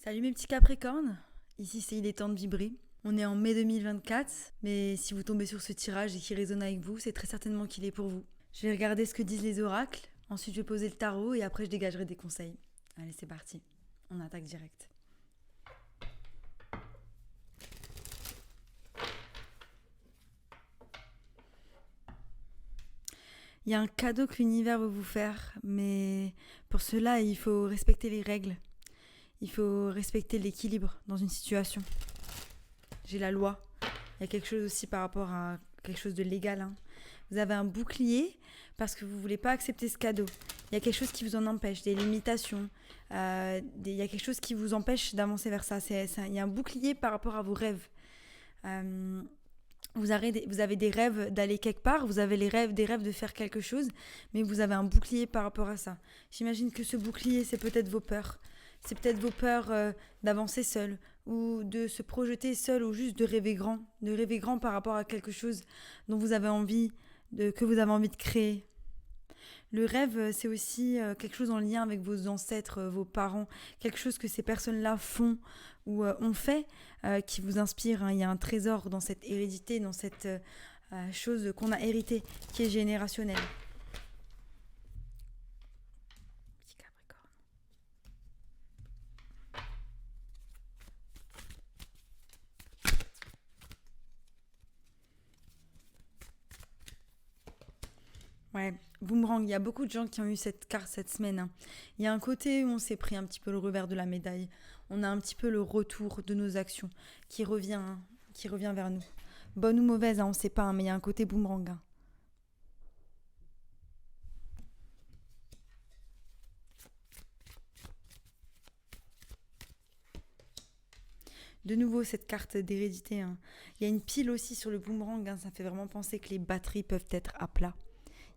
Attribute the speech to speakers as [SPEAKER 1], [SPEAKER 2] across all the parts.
[SPEAKER 1] Salut mes petits Capricornes, ici c'est Il est temps de vibrer. On est en mai 2024, mais si vous tombez sur ce tirage et qu'il résonne avec vous, c'est très certainement qu'il est pour vous. Je vais regarder ce que disent les oracles, ensuite je vais poser le tarot et après je dégagerai des conseils. Allez, c'est parti, on attaque direct. Il y a un cadeau que l'univers veut vous faire, mais pour cela il faut respecter les règles. Il faut respecter l'équilibre dans une situation. J'ai la loi. Il y a quelque chose aussi par rapport à quelque chose de légal. Vous avez un bouclier parce que vous ne voulez pas accepter ce cadeau. Il y a quelque chose qui vous en empêche, des limitations. Il y a quelque chose qui vous empêche d'avancer vers ça. Il y a un bouclier par rapport à vos rêves. Vous avez des rêves d'aller quelque part, vous avez des rêves de faire quelque chose, mais vous avez un bouclier par rapport à ça. J'imagine que ce bouclier, c'est peut-être vos peurs. C'est peut-être vos peurs d'avancer seul ou de se projeter seul ou juste de rêver grand par rapport à quelque chose dont vous avez envie, que vous avez envie de créer. Le rêve, c'est aussi quelque chose en lien avec vos ancêtres, vos parents, quelque chose que ces personnes-là font ou ont fait qui vous inspire. Il y a un trésor dans cette hérédité, dans cette chose qu'on a héritée, qui est générationnelle. Ouais, boomerang, il y a beaucoup de gens qui ont eu cette carte cette semaine. Il y a un côté où on s'est pris un petit peu le revers de la médaille. On a un petit peu le retour de nos actions qui revient vers nous. Bonne ou mauvaise, on ne sait pas, mais il y a un côté boomerang. De nouveau, cette carte d'hérédité. Il y a une pile aussi sur le boomerang. Ça fait vraiment penser que les batteries peuvent être à plat.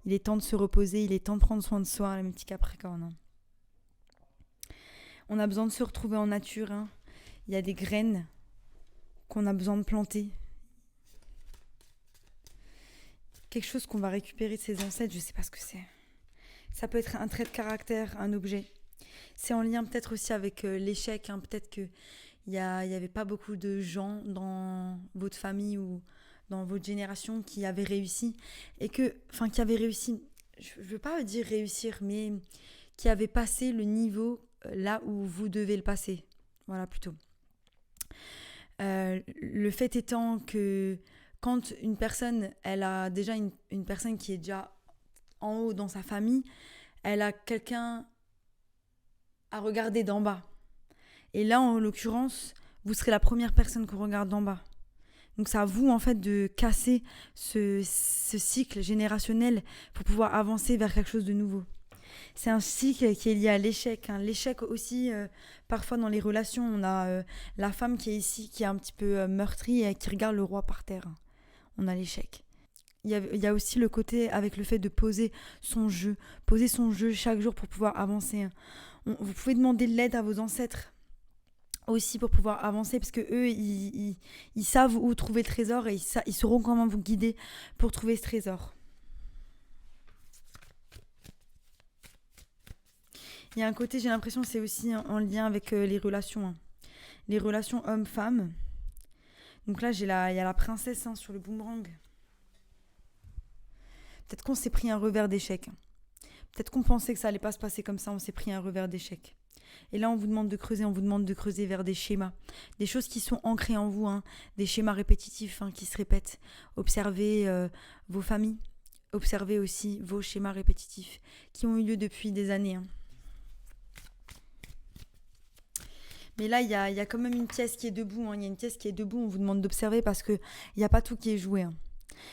[SPEAKER 1] Il est temps de se reposer, il est temps de prendre soin de soi, les petits Capricornes. On a besoin de se retrouver en nature. Il y a des graines qu'on a besoin de planter. Quelque chose qu'on va récupérer de ses ancêtres, je ne sais pas ce que c'est. Ça peut être un trait de caractère, un objet. C'est en lien peut-être aussi avec l'échec. Peut-être qu'il n'y avait pas beaucoup de gens dans votre famille ou dans votre génération qui avaient réussi. Qui avaient réussi, je ne veux pas dire réussir, mais qui avaient passé le niveau là où vous devez le passer. Voilà, plutôt. Le fait étant que quand une personne, elle a déjà une personne qui est déjà en haut dans sa famille, elle a quelqu'un à regarder d'en bas. Et là, en l'occurrence, vous serez la première personne qu'on regarde d'en bas. Donc c'est à vous en fait de casser ce cycle générationnel pour pouvoir avancer vers quelque chose de nouveau. C'est un cycle qui est lié à l'échec. L'échec aussi, parfois dans les relations, on a la femme qui est ici, qui est un petit peu meurtrie et qui regarde le roi par terre. On a l'échec. Il y a aussi le côté avec le fait de poser son jeu chaque jour pour pouvoir avancer. Vous pouvez demander de l'aide à vos ancêtres aussi pour pouvoir avancer parce que eux ils savent où trouver le trésor et ils sauront comment vous guider pour trouver ce trésor. Il y a un côté, j'ai l'impression, c'est aussi en lien avec les relations. Les relations hommes-femmes. Donc là, il y a la princesse sur le boomerang. Peut-être qu'on s'est pris un revers d'échec. Peut-être qu'on pensait que ça allait pas se passer comme ça, on s'est pris un revers d'échec. Et là, on vous demande de creuser vers des schémas. Des choses qui sont ancrées en vous, des schémas répétitifs qui se répètent. Observez vos familles. Observez aussi vos schémas répétitifs qui ont eu lieu depuis des années. Mais là, il y a quand même une pièce qui est debout. Il y a une pièce qui est debout, on vous demande d'observer parce qu'il n'y a pas tout qui est joué.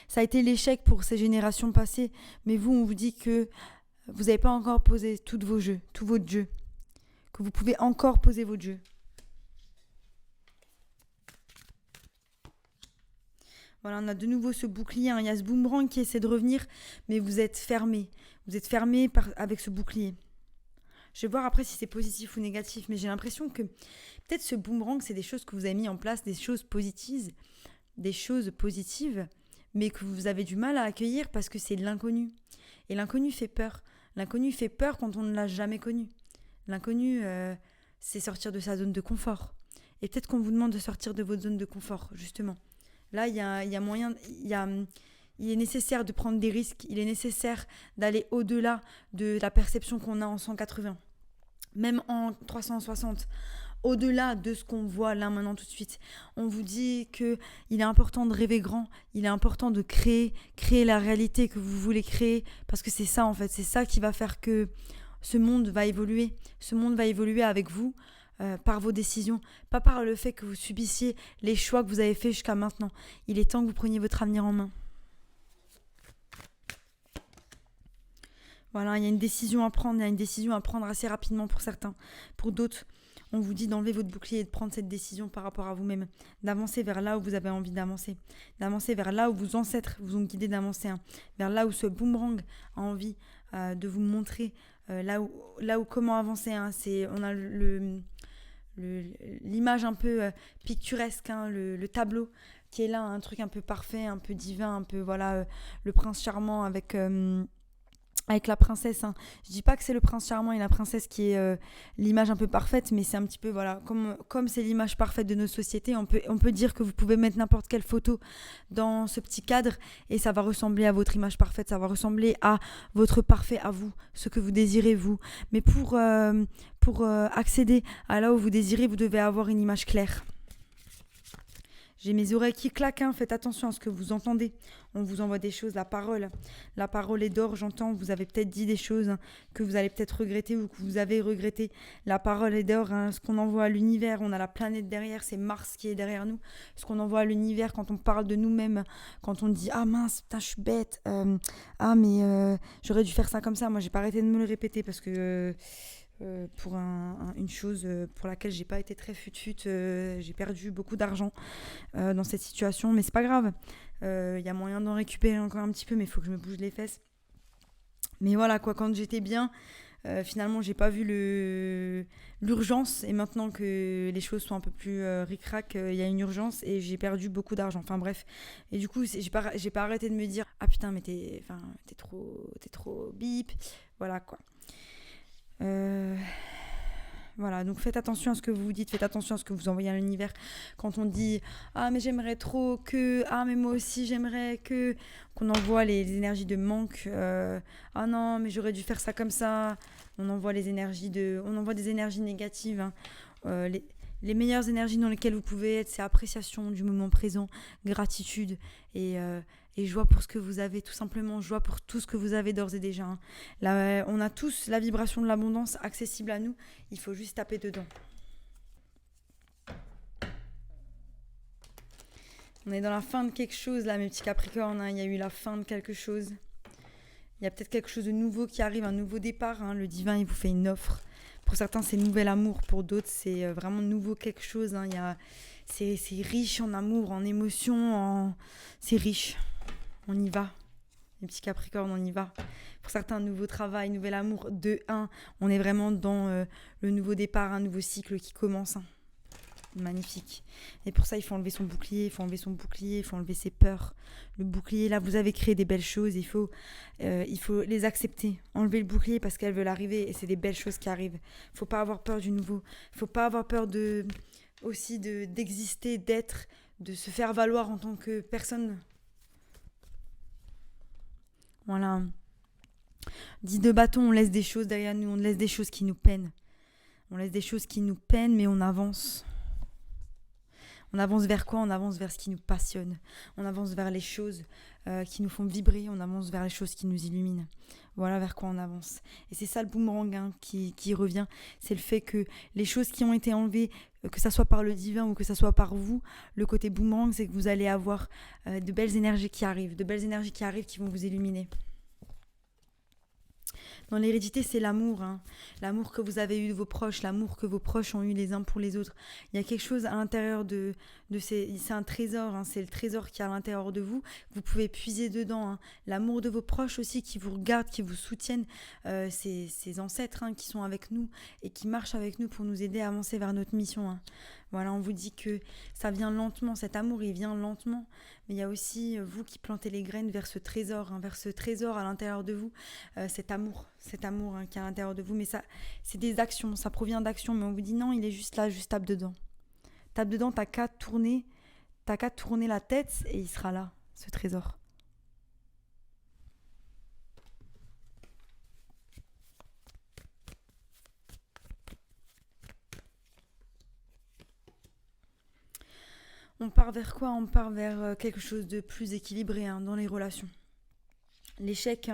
[SPEAKER 1] Ça a été l'échec pour ces générations passées, mais vous, on vous dit que vous n'avez pas encore posé tous votre jeu, que vous pouvez encore poser votre jeu. Voilà, on a de nouveau ce bouclier, il y a ce boomerang qui essaie de revenir, mais vous êtes fermé. Vous êtes fermé avec ce bouclier. Je vais voir après si c'est positif ou négatif, mais j'ai l'impression que peut-être ce boomerang, c'est des choses que vous avez mis en place, des choses positives, mais que vous avez du mal à accueillir parce que c'est de l'inconnu. Et l'inconnu fait peur. L'inconnu fait peur quand on ne l'a jamais connu. L'inconnu, c'est sortir de sa zone de confort. Et peut-être qu'on vous demande de sortir de votre zone de confort, justement. Là, il y a moyen, il est nécessaire de prendre des risques, il est nécessaire d'aller au-delà de la perception qu'on a en 180, même en 360, au-delà de ce qu'on voit là maintenant tout de suite. On vous dit qu'il est important de rêver grand, il est important de créer la réalité que vous voulez créer, parce que c'est ça en fait, c'est ça qui va faire que ce monde va évoluer avec vous, par vos décisions, pas par le fait que vous subissiez les choix que vous avez faits jusqu'à maintenant. Il est temps que vous preniez votre avenir en main. Voilà, il y a une décision à prendre, assez rapidement pour certains. Pour d'autres, on vous dit d'enlever votre bouclier et de prendre cette décision par rapport à vous-même, d'avancer vers là où vous avez envie d'avancer vers là où vos ancêtres vous ont guidé d'avancer, vers là où ce boomerang a envie de vous montrer, là où comment avancer. On a l'image un peu picturesque, le tableau qui est là, un truc un peu parfait, un peu divin, un peu le prince charmant avec la princesse. Je dis pas que c'est le prince charmant et la princesse qui est l'image un peu parfaite, mais c'est un petit peu, comme c'est l'image parfaite de nos sociétés, on peut dire que vous pouvez mettre n'importe quelle photo dans ce petit cadre et ça va ressembler à votre image parfaite, ça va ressembler à votre parfait à vous, ce que vous désirez vous. Mais pour accéder à là où vous désirez, vous devez avoir une image claire. J'ai mes oreilles qui claquent, faites attention à ce que vous entendez. On vous envoie des choses, la parole est d'or, j'entends, vous avez peut-être dit des choses que vous allez peut-être regretter ou que vous avez regretté. La parole est d'or, ce qu'on envoie à l'univers, on a la planète derrière, c'est Mars qui est derrière nous. Ce qu'on envoie à l'univers quand on parle de nous-mêmes, quand on dit « Ah mince, putain, je suis bête, j'aurais dû faire ça comme ça ». Moi, j'ai pas arrêté de me le répéter parce que... pour une chose pour laquelle j'ai pas été très fut-fut, j'ai perdu beaucoup d'argent dans cette situation, mais c'est pas grave, y a moyen d'en récupérer encore un petit peu, mais il faut que je me bouge les fesses. Mais voilà quoi, quand j'étais bien, finalement j'ai pas vu l'urgence, et maintenant que les choses sont un peu plus ric-rac, il y a une urgence et j'ai perdu beaucoup d'argent, enfin bref. Et du coup j'ai pas arrêté de me dire ah putain mais t'es trop bip, voilà quoi. Voilà, donc faites attention à ce que vous dites, faites attention à ce que vous envoyez à l'univers. Quand on dit ah mais j'aimerais trop que, ah mais moi aussi j'aimerais que, qu'on envoie les énergies de manque, ah non mais j'aurais dû faire ça comme ça, on envoie des énergies négatives, les meilleures énergies dans lesquelles vous pouvez être, c'est appréciation du moment présent, gratitude et joie pour ce que vous avez, tout simplement, joie pour tout ce que vous avez d'ores et déjà. Là, on a tous la vibration de l'abondance accessible à nous, il faut juste taper dedans. On est dans la fin de quelque chose là, mes petits Capricornes, il y a eu la fin de quelque chose. Il y a peut-être quelque chose de nouveau qui arrive, un nouveau départ, le divin il vous fait une offre. Pour certains c'est nouvel amour, pour d'autres c'est vraiment nouveau quelque chose, c'est riche en amour, en émotion, c'est riche. On y va, les petits Capricornes, on y va. Pour certains, nouveau travail, nouvel amour, 2-1. On est vraiment dans le nouveau départ, un nouveau cycle qui commence. Magnifique. Et pour ça, il faut enlever son bouclier, il faut enlever ses peurs. Le bouclier, là, vous avez créé des belles choses, il faut les accepter. Enlever le bouclier parce qu'elles veulent arriver et c'est des belles choses qui arrivent. Il ne faut pas avoir peur du nouveau. Il ne faut pas avoir peur d'exister, d'être, de se faire valoir en tant que personne. Voilà. 10 de bâton, on laisse des choses derrière nous, on laisse des choses qui nous peinent. Mais on avance. On avance vers quoi ? On avance vers ce qui nous passionne. On avance vers les choses qui nous font vibrer. On avance vers les choses qui nous illuminent. Voilà vers quoi on avance. Et c'est ça le boomerang qui revient. C'est le fait que les choses qui ont été enlevées, que ça soit par le divin ou que ça soit par vous, le côté boomerang, c'est que vous allez avoir de belles énergies qui arrivent. Qui vont vous illuminer. Dans l'hérédité, c'est l'amour. L'amour que vous avez eu de vos proches, l'amour que vos proches ont eu les uns pour les autres. Il y a quelque chose à l'intérieur de ces... C'est un trésor, c'est le trésor qui est à l'intérieur de vous. Vous pouvez puiser dedans. L'amour de vos proches aussi qui vous regardent, qui vous soutiennent. Ces ancêtres qui sont avec nous et qui marchent avec nous pour nous aider à avancer vers notre mission. Voilà, on vous dit que ça vient lentement. Cet amour, il vient lentement. Mais il y a aussi vous qui plantez les graines vers ce trésor à l'intérieur de vous. Cet amour cet amour qui est à l'intérieur de vous. Mais ça, c'est des actions, ça provient d'actions. Mais on vous dit non, il est juste là, juste tape dedans. Tape dedans, t'as qu'à tourner la tête et il sera là, ce trésor. On part vers quoi? On part vers quelque chose de plus équilibré dans les relations. L'échec,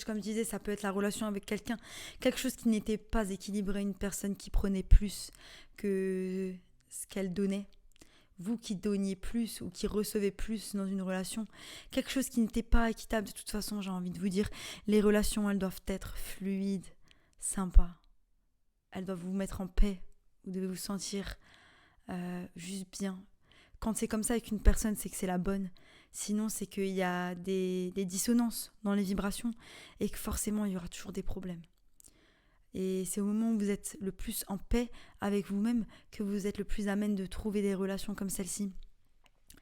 [SPEAKER 1] comme je disais, ça peut être la relation avec quelqu'un. Quelque chose qui n'était pas équilibré, une personne qui prenait plus que ce qu'elle donnait. Vous qui donniez plus ou qui recevez plus dans une relation. Quelque chose qui n'était pas équitable. De toute façon, j'ai envie de vous dire, les relations, elles doivent être fluides, sympas. Elles doivent vous mettre en paix. Vous devez vous sentir juste bien. Quand c'est comme ça avec une personne, c'est que c'est la bonne. Sinon, c'est qu'il y a des dissonances dans les vibrations et que forcément, il y aura toujours des problèmes. Et c'est au moment où vous êtes le plus en paix avec vous-même que vous êtes le plus à même de trouver des relations comme celle-ci.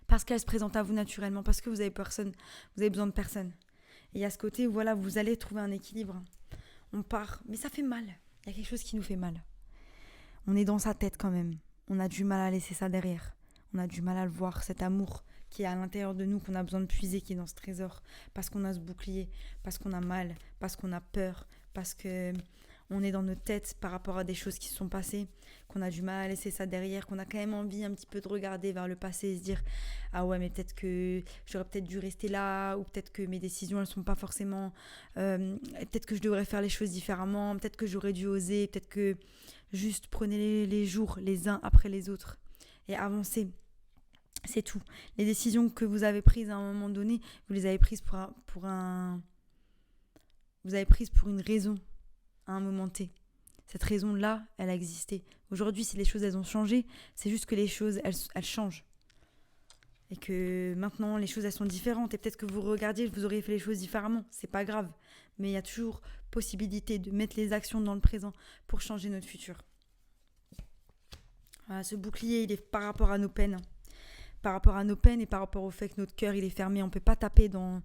[SPEAKER 1] Parce qu'elle se présente à vous naturellement, parce que vous avez besoin de personne. Et à ce côté, voilà, vous allez trouver un équilibre. On part, mais ça fait mal. Il y a quelque chose qui nous fait mal. On est dans sa tête quand même. On a du mal à laisser ça derrière. On a du mal à le voir, cet amour qui est à l'intérieur de nous, qu'on a besoin de puiser, qui est dans ce trésor. Parce qu'on a ce bouclier, parce qu'on a mal, parce qu'on a peur, parce qu'on est dans notre tête par rapport à des choses qui se sont passées, qu'on a du mal à laisser ça derrière, qu'on a quand même envie un petit peu de regarder vers le passé et se dire « Ah ouais, mais peut-être que j'aurais peut-être dû rester là, ou peut-être que mes décisions, elles sont pas forcément... peut-être que je devrais faire les choses différemment, peut-être que j'aurais dû oser, peut-être que juste prenez les jours les uns après les autres. » Et avancer, c'est tout. Les décisions que vous avez prises à un moment donné, vous les avez prises vous avez prises pour une raison, à un moment T. Cette raison-là, elle a existé. Aujourd'hui, si les choses, elles ont changé, c'est juste que les choses, elles changent. Et que maintenant, les choses, elles sont différentes. Et peut-être que vous regardiez, vous auriez fait les choses différemment. C'est pas grave. Mais il y a toujours possibilité de mettre les actions dans le présent pour changer notre futur. Voilà, ce bouclier, il est par rapport à nos peines. Par rapport à nos peines et par rapport au fait que notre cœur, il est fermé. On ne peut pas taper dans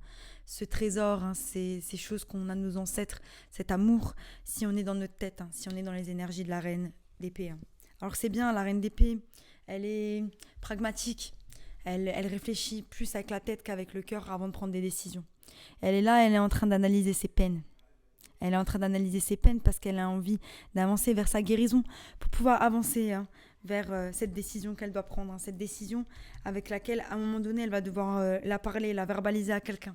[SPEAKER 1] ce trésor, ces choses qu'on a de nos ancêtres, cet amour, si on est dans notre tête, si on est dans les énergies de la reine d'épée. Alors c'est bien, la reine d'épée, elle est pragmatique. Elle réfléchit plus avec la tête qu'avec le cœur avant de prendre des décisions. Elle est là, elle est en train d'analyser ses peines. Elle est en train d'analyser ses peines parce qu'elle a envie d'avancer vers sa guérison pour pouvoir avancer vers cette décision qu'elle doit prendre. Cette décision avec laquelle, à un moment donné, elle va devoir la parler, la verbaliser à quelqu'un.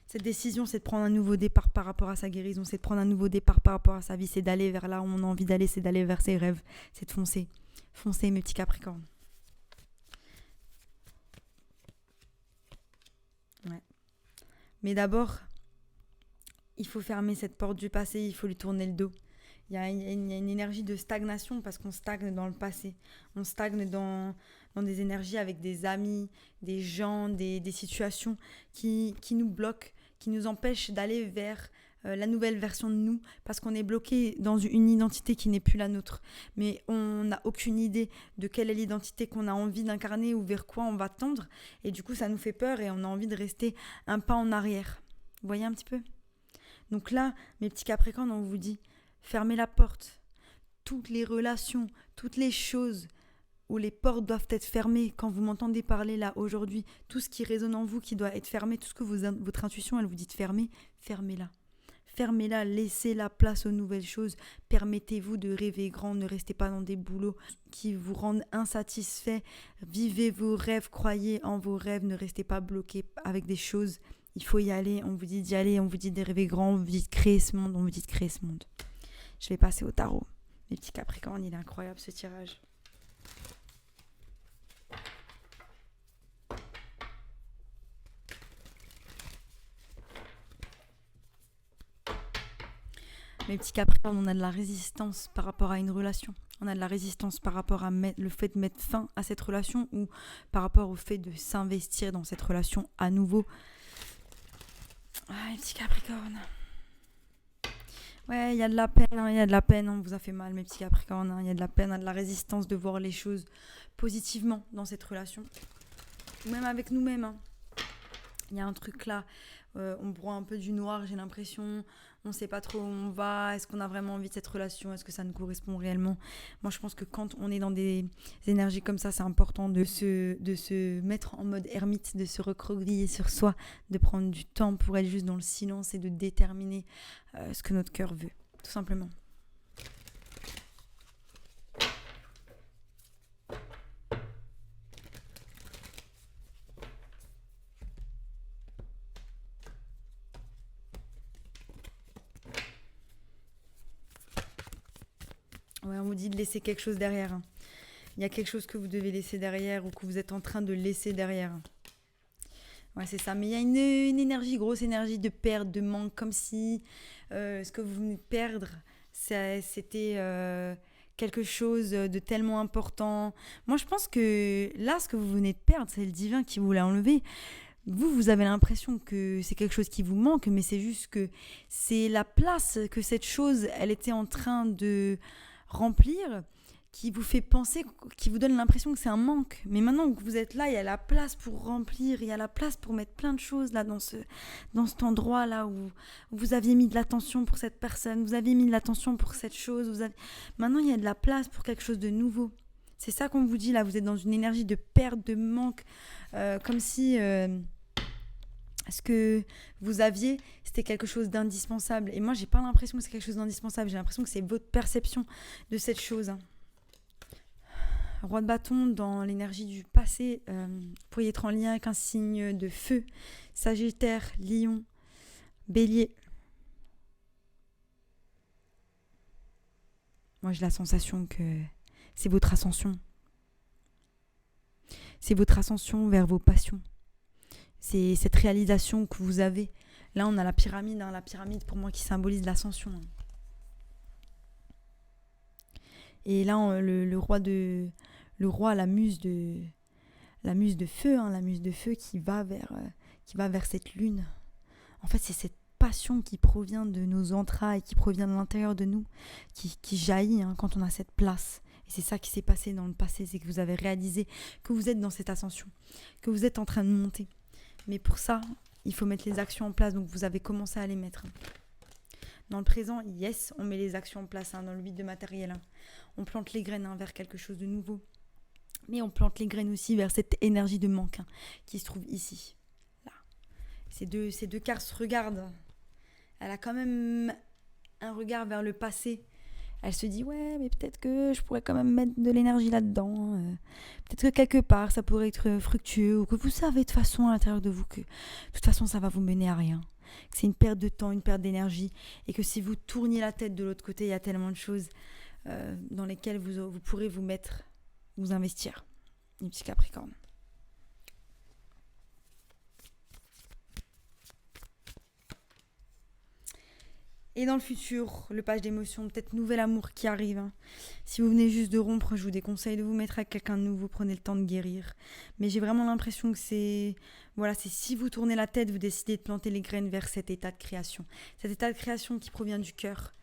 [SPEAKER 1] Cette décision, c'est de prendre un nouveau départ par rapport à sa guérison, c'est de prendre un nouveau départ par rapport à sa vie, c'est d'aller vers là où on a envie d'aller, c'est d'aller vers ses rêves, c'est de foncer. Foncez, mes petits Capricornes. Ouais. Mais d'abord, il faut fermer cette porte du passé, il faut lui tourner le dos. Il y a une énergie de stagnation parce qu'on stagne dans le passé. On stagne dans des énergies avec des amis, des gens, des situations qui nous bloquent, qui nous empêchent d'aller vers la nouvelle version de nous parce qu'on est bloqué dans une identité qui n'est plus la nôtre. Mais on n'a aucune idée de quelle est l'identité qu'on a envie d'incarner ou vers quoi on va tendre. Et du coup, ça nous fait peur et on a envie de rester un pas en arrière. Vous voyez un petit peu ? Donc là, mes petits Capricornes, on vous dit, fermez la porte. Toutes les relations, toutes les choses où les portes doivent être fermées, quand vous m'entendez parler là aujourd'hui, tout ce qui résonne en vous qui doit être fermé, tout ce que votre intuition, elle vous dit de fermer, fermez-la. Fermez-la, laissez la place aux nouvelles choses. Permettez-vous de rêver grand, ne restez pas dans des boulots qui vous rendent insatisfaits. Vivez vos rêves, croyez en vos rêves, ne restez pas bloqués avec des choses. Il faut y aller, on vous dit d'y aller, on vous dit de rêver grand, on vous dit de créer ce monde, on vous dit de créer ce monde. Je vais passer au tarot. Mes petits Capricornes, il est incroyable ce tirage. Mes petits Capricornes, on a de la résistance par rapport à une relation. On a de la résistance par rapport à le fait de mettre fin à cette relation ou par rapport au fait de s'investir dans cette relation à nouveau. Ah, les petits Capricornes. Ouais, il y a de la peine, on vous a fait mal, mes petits Capricornes. Il y a de la peine, de la résistance de voir les choses positivement dans cette relation. Ou même avec nous-mêmes. Il y a un truc là, on broie un peu du noir, j'ai l'impression, on sait pas trop où on va, est-ce qu'on a vraiment envie de cette relation, est-ce que ça nous correspond réellement. Moi je pense que quand on est dans des énergies comme ça, c'est important de se mettre en mode ermite, de se recroqueviller sur soi, de prendre du temps pour être juste dans le silence et de déterminer ce que notre cœur veut, tout simplement. Ouais, on vous dit de laisser quelque chose derrière, hein. Il y a quelque chose que vous devez laisser derrière ou que vous êtes en train de laisser derrière. Ouais, c'est ça. Mais il y a une énergie, grosse énergie de perte, de manque, comme si ce que vous venez de perdre, c'était quelque chose de tellement important. Moi, je pense que là, ce que vous venez de perdre, c'est le divin qui vous l'a enlevé. Vous avez l'impression que c'est quelque chose qui vous manque, mais c'est juste que c'est la place que cette chose, elle était en train de remplir, qui vous fait penser, qui vous donne l'impression que c'est un manque. Mais maintenant que vous êtes là, il y a la place pour remplir, il y a la place pour mettre plein de choses là dans cet endroit là où vous aviez mis de l'attention pour cette personne, vous aviez mis de l'attention pour cette chose. Maintenant, il y a de la place pour quelque chose de nouveau. C'est ça qu'on vous dit là, vous êtes dans une énergie de perte, de manque, comme si ce que vous aviez, c'était quelque chose d'indispensable. Et moi, j'ai pas l'impression que c'est quelque chose d'indispensable, j'ai l'impression que c'est votre perception de cette chose. Roi de bâton, dans l'énergie du passé, vous pourriez être en lien avec un signe de feu, Sagittaire, Lion, Bélier. Moi, j'ai la sensation que c'est votre ascension. C'est votre ascension vers vos passions. C'est cette réalisation que vous avez. Là, on a la pyramide, hein, la pyramide pour moi qui symbolise l'ascension. Et là, le roi, la muse de feu, hein, la muse de feu qui va vers cette lune. En fait, c'est cette passion qui provient de nos entrailles, qui provient de l'intérieur de nous, qui jaillit quand on a cette place. Et c'est ça qui s'est passé dans le passé, c'est que vous avez réalisé que vous êtes dans cette ascension, que vous êtes en train de monter. Mais pour ça, il faut mettre les actions en place, donc vous avez commencé à les mettre. Dans le présent, yes, on met les actions en place, dans le vide de matériel. On plante les graines vers quelque chose de nouveau. Mais on plante les graines aussi vers cette énergie de manque qui se trouve ici. Là. Ces deux cartes se regardent. Elle a quand même un regard vers le passé. Elle se dit, ouais, mais peut-être que je pourrais quand même mettre de l'énergie là-dedans. Peut-être que quelque part, ça pourrait être fructueux. Ou que vous savez de toute façon à l'intérieur de vous que de toute façon, ça va vous mener à rien. Que c'est une perte de temps, une perte d'énergie. Et que si vous tourniez la tête de l'autre côté, il y a tellement de choses dans lesquelles vous pourrez vous investir. Les petits Capricornes. Et dans le futur, le page d'émotions, peut-être nouvel amour qui arrive. Si vous venez juste de rompre, je vous déconseille de vous mettre avec quelqu'un de nouveau, prenez le temps de guérir. Mais j'ai vraiment l'impression que c'est si vous tournez la tête, vous décidez de planter les graines vers cet état de création. Cet état de création qui provient du cœur.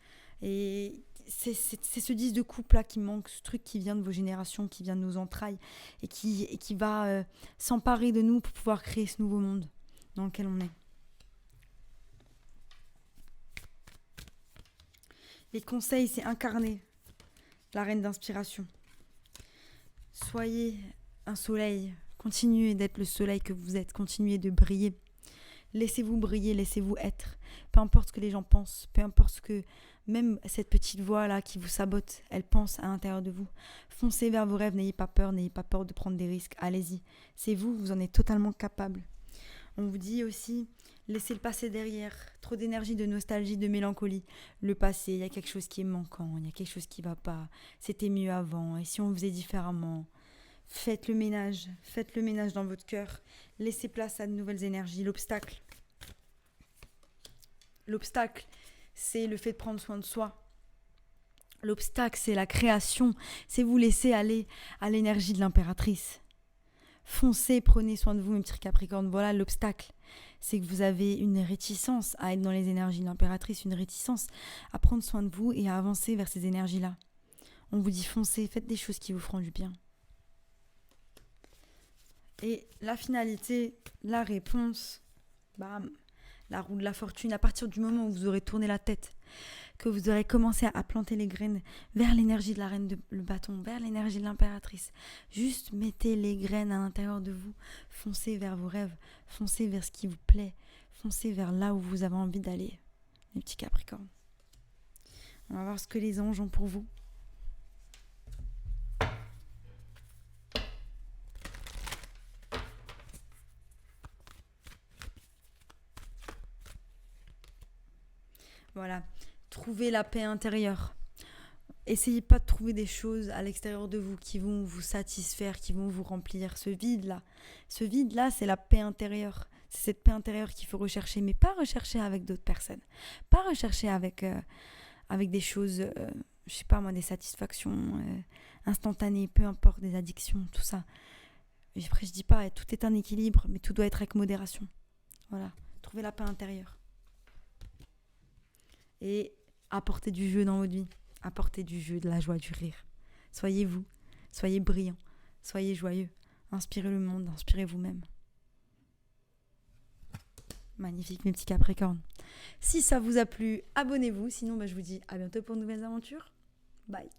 [SPEAKER 1] Et c'est ce 10 de couple là qui manque, ce truc qui vient de vos générations, qui vient de nos entrailles et qui va s'emparer de nous pour pouvoir créer ce nouveau monde dans lequel on est. Les conseils, c'est incarner la reine d'inspiration. Soyez un soleil, continuez d'être le soleil que vous êtes, continuez de briller. Laissez-vous briller, laissez-vous être. Peu importe ce que les gens pensent, peu importe ce que même cette petite voix là qui vous sabote, elle pense à l'intérieur de vous. Foncez vers vos rêves, n'ayez pas peur de prendre des risques, allez-y. C'est vous, vous en êtes totalement capable. On vous dit aussi, laissez le passé derrière. Trop d'énergie, de nostalgie, de mélancolie. Le passé, il y a quelque chose qui est manquant, il y a quelque chose qui ne va pas. C'était mieux avant, et si on faisait différemment? Faites le ménage dans votre cœur. Laissez place à de nouvelles énergies. L'obstacle, c'est le fait de prendre soin de soi. L'obstacle, c'est la création. C'est vous laisser aller à l'énergie de l'impératrice. Foncez, prenez soin de vous, mes petits Capricornes. Voilà l'obstacle. C'est que vous avez une réticence à être dans les énergies de l'impératrice, une réticence à prendre soin de vous et à avancer vers ces énergies-là. On vous dit foncez, faites des choses qui vous feront du bien. Et la finalité, la réponse, Bam, la roue de la fortune. À partir du moment où vous aurez tourné la tête, que vous aurez commencé à planter les graines vers l'énergie de la reine de le bâton, vers l'énergie de l'impératrice. Juste mettez les graines à l'intérieur de vous. Foncez vers vos rêves. Foncez vers ce qui vous plaît. Foncez vers là où vous avez envie d'aller. Les petits Capricornes. On va voir ce que les anges ont pour vous. Voilà. Trouvez la paix intérieure. Essayez pas de trouver des choses à l'extérieur de vous qui vont vous satisfaire, qui vont vous remplir. Ce vide-là, c'est la paix intérieure. C'est cette paix intérieure qu'il faut rechercher, mais pas rechercher avec d'autres personnes. Pas rechercher avec des choses, je sais pas moi, des satisfactions instantanées, peu importe, des addictions, tout ça. Et après, je dis pas, tout est un équilibre, mais tout doit être avec modération. Voilà, trouvez la paix intérieure. Et apportez du jeu dans votre vie. Apportez du jeu, de la joie, du rire. Soyez vous, soyez brillant, soyez joyeux. Inspirez le monde, inspirez vous-même. Magnifique mes petits Capricornes. Si ça vous a plu, abonnez-vous. Sinon, je vous dis à bientôt pour de nouvelles aventures. Bye.